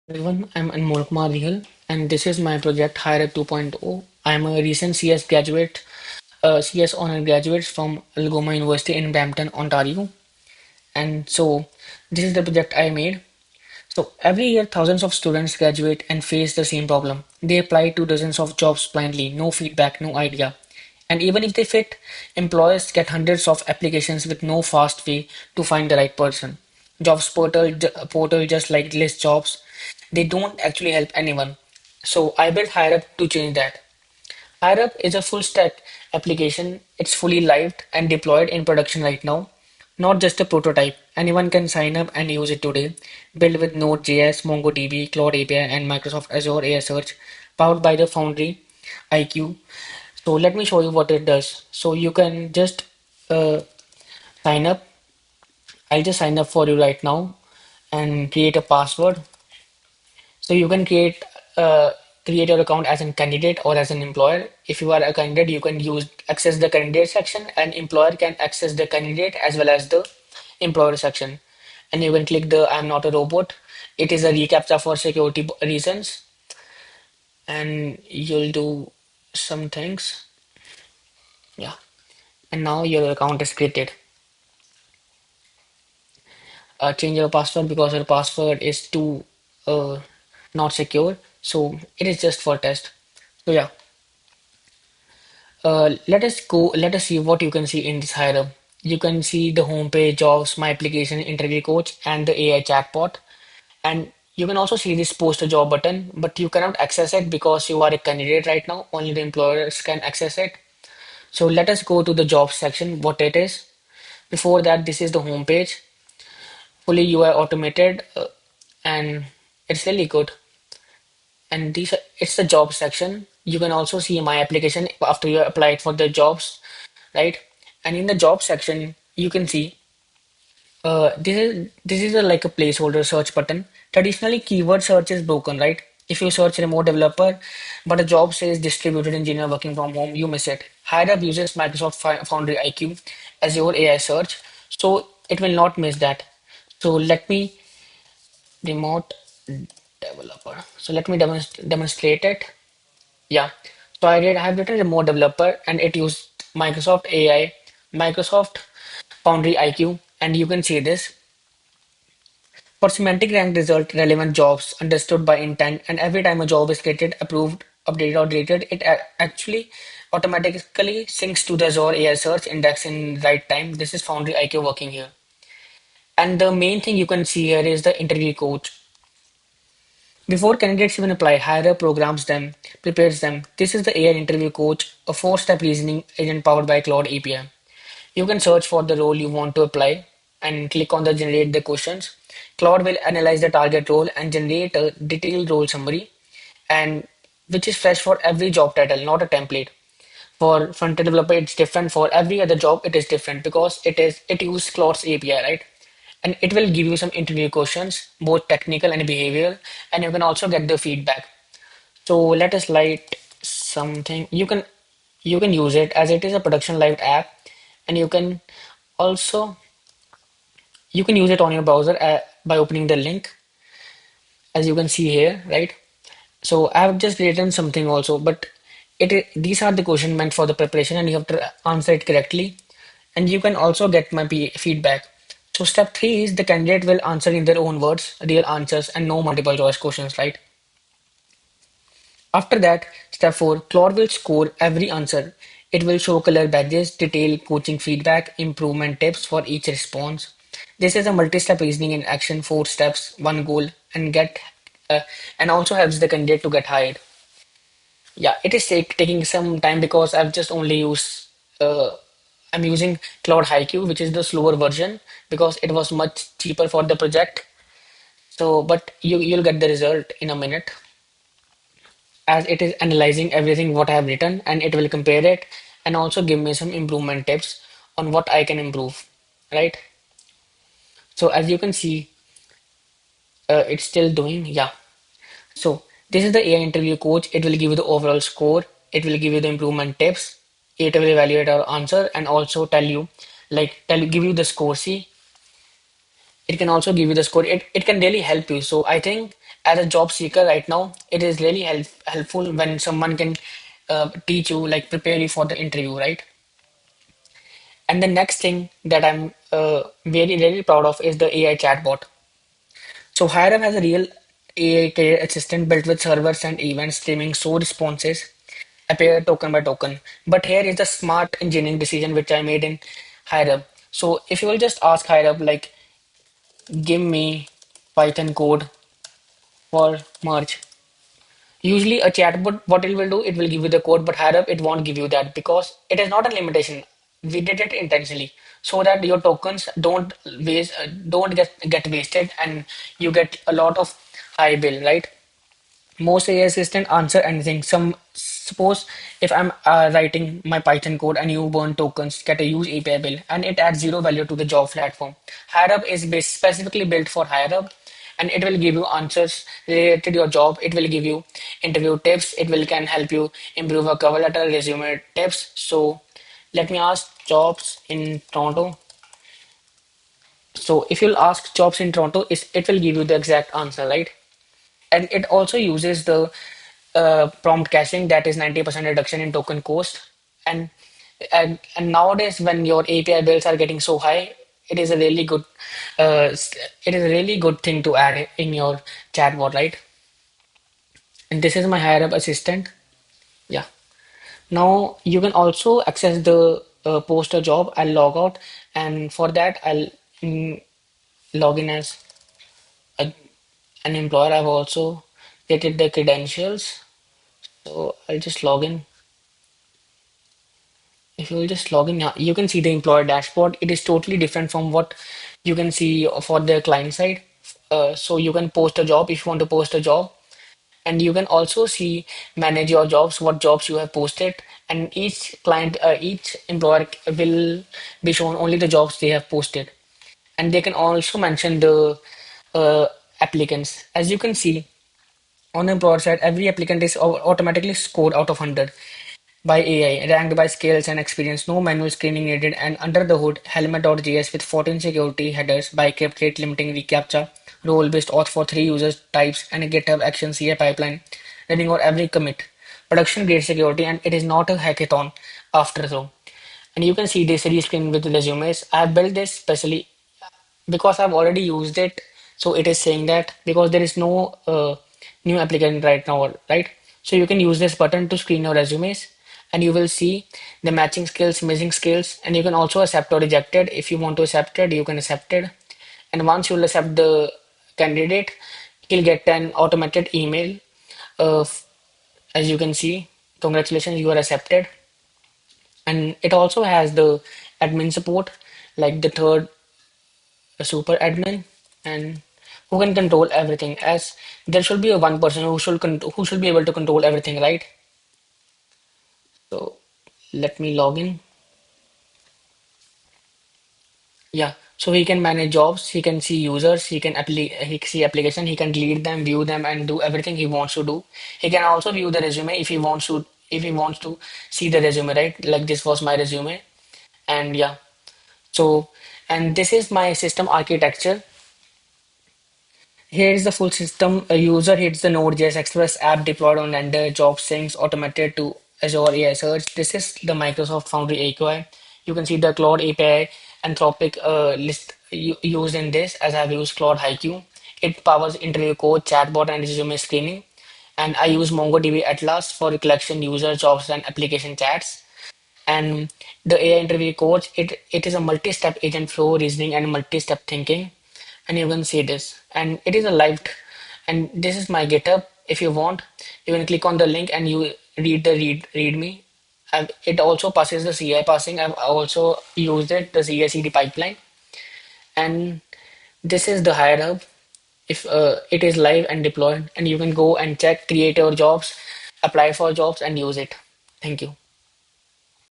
Everyone, I'm Anmol Kumar Rihal, and this is my project HireHub 2.0. I'm a recent CS graduate, CS honor graduate from Algoma University in Brampton, Ontario. And so, this is the project I made. So, every year, thousands of students graduate and face the same problem. They apply to dozens of jobs blindly, no feedback, no idea. And even if they fit, employers get hundreds of applications with no fast way to find the right person. Portal just like list jobs, they don't actually help anyone. So I built HireUp to change that. HireUp is a full stack application. It's fully live and deployed in production right now. Not just a prototype. Anyone can sign up and use it today. Built with Node.js, MongoDB, Cloud API, and Microsoft Azure AI Search, powered by the Foundry IQ. So let me show you what it does. So you can just uh, sign up. I'll just sign up for you right now and create a password. So you can uh, create your account as a candidate or as an employer. If you are a candidate, you can use access the candidate section, and employer can access the candidate as well as the employer section. And you can click the I'm not a robot. It is a reCAPTCHA for security reasons, and you'll do some things. Yeah, and now your account is created. Change your password because your password is too uh, not secure. So it is just for test. So yeah. Let us see what you can see in this hierarchy. You can see the homepage, jobs, my application, interview coach, and the AI chatbot. And you can also see this post a job button, but you cannot access it because you are a candidate right now. Only the employers can access it. So let us go to the jobs section, what it is. Before that, this is the homepage, fully UI automated, and it's really good. And it's the job section. You can also see my application after you applied for the jobs, right? And in the job section, you can see this is like a placeholder search button. Traditionally, keyword search is broken, right? If you search remote developer, but a job says distributed engineer working from home, you miss it. HireUp uses Microsoft Foundry IQ as your AI search, so it will not miss that. So let me remote developer. So let me demonstrate it. Yeah. So I have written remote developer and it used Microsoft AI, Microsoft Foundry IQ, and you can see this. For semantic ranked result, relevant jobs understood by intent, and every time a job is created, approved, updated, or deleted, it actually automatically syncs to the Azure AI search index in right time. This is Foundry IQ working here. And the main thing you can see here is the interview coach. Before candidates even apply, Hire programs them, prepares them. This is the AI interview coach, a four-step reasoning agent powered by Cloud API. You can search for the role you want to apply and click on the generate the questions. Claude will analyze the target role and generate a detailed role summary and which is fresh for every job title, not a template. For front-end developer, it's different. For every other job, it is different because it uses Claude's API, right? And it will give you some interview questions, both technical and behavioral, and you can also get the feedback. So let us light something. You can use it as it is a production live app, and also you can use it on your browser by opening the link, as you can see here, right? So I have just written something also, but these are the questions meant for the preparation, and you have to answer it correctly. And you can also get my feedback. So step three is the candidate will answer in their own words, real answers, and no multiple choice questions, right? After that, step 4, Claude will score every answer. It will show color badges, detailed coaching feedback, improvement tips for each response. This is a multi-step reasoning in action, 4 steps, one goal, uh, and also helps the candidate to get hired. Yeah, it is taking some time because uh, I'm using Cloud HiQ, which is the slower version because it was much cheaper for the project. So, but you'll get the result in a minute, as it is analyzing everything what I have written and it will compare it and also give me some improvement tips on what I can improve, right? So as you can see, it's still doing, yeah. So this is the AI interview coach. It will give you the overall score. It will give you the improvement tips. It will evaluate our answer and also tell you, give you the score. See, It can also give you the score. It can really help you. So I think as a job seeker right now, it is really helpful when someone can teach you, like prepare you for the interview, right? And the next thing that I'm very really proud of is the AI chatbot. So HireHub has a real AI career assistant built with servers and events streaming so responses appear token by token. But here is the smart engineering decision which I made in HireHub. So if you will just ask HireHub like give me Python code for merge. Usually a chatbot, what it will do, it will give you the code, but higher up, it won't give you that because it is not a limitation. We did it intentionally so that your tokens don't get wasted, and you get a lot of high bill, right? Most AI assistant answer anything. Some suppose if I'm writing my Python code and you burn tokens, get a huge API bill, and it adds zero value to the job platform. HireUp is specifically built for HireUp, and it will give you answers related to your job. It will give you interview tips. It will can help you improve a cover letter, resume tips. So let me ask jobs in Toronto. So if you'll ask jobs in Toronto, it will give you the exact answer, right? And it also uses the prompt caching, that is 90% reduction in token cost. And, and nowadays when your API bills are getting so high, it is a really good it is a really good thing to add in your chatbot, right? And this is my higher up assistant. Yeah. Now you can also access the poster job. I'll log out, and for that I'll mm, log in as a, an employer. I've also get it the credentials. So I'll just log in. If you will just log in, you can see the employer dashboard. It is totally different from what you can see for the client side. So you can post a job if you want to post a job, and you can also see manage your jobs, what jobs you have posted, and each employer will be shown only the jobs they have posted, and they can also mention the applicants. As you can see on the employer side, every applicant is automatically scored out of 100 by AI, ranked by skills and experience, no manual screening needed, and under the hood, Helmet.js with 14 security headers by rate limiting reCAPTCHA, role-based auth for 3 user types, and a GitHub Action CI pipeline running on every commit. Production grade security, and it is not a hackathon afterthought. And you can see this rescreen with resumes. I have built this specially because I've already used it. So it is saying that because there is no new applicant right now, right? So you can use this button to screen your resumes, and you will see the matching skills, missing skills, and you can also accept or reject it. If you want to accept it, you can accept it. And once you'll accept the candidate, he'll get an automated email of, as you can see, congratulations, you are accepted. And it also has the admin support, like the third super admin, and who can control everything, as there should be a one person who should be able to control everything, right? So let me log in. Yeah, so he can manage jobs, he can see users, he can see application, he can delete them, view them, and do everything he wants to do. He can also view the resume if he wants to see the resume, right? Like this was my resume. And yeah, so and this is my system architecture. Here is the full system. A user hits the Node.js Express app deployed on render, job syncs automated to Azure AI Search. This is the Microsoft Foundry API. You can see the Claude API Anthropic list used in this, as I've used Claude IQ. It powers interview code, chatbot, and resume screening. And I use MongoDB Atlas for collection user jobs and application chats. And the AI interview coach, it is a multi-step agent flow reasoning and multi-step thinking. And you can see this, and it is a live, and this is my GitHub. If you want, you can click on the link and you read the readme. And it also passes the CI passing. I've also used it, the CI/CD pipeline. And this is the HireHub. If it is live and deployed, and you can go and check, create your jobs, apply for jobs, and use it. Thank you.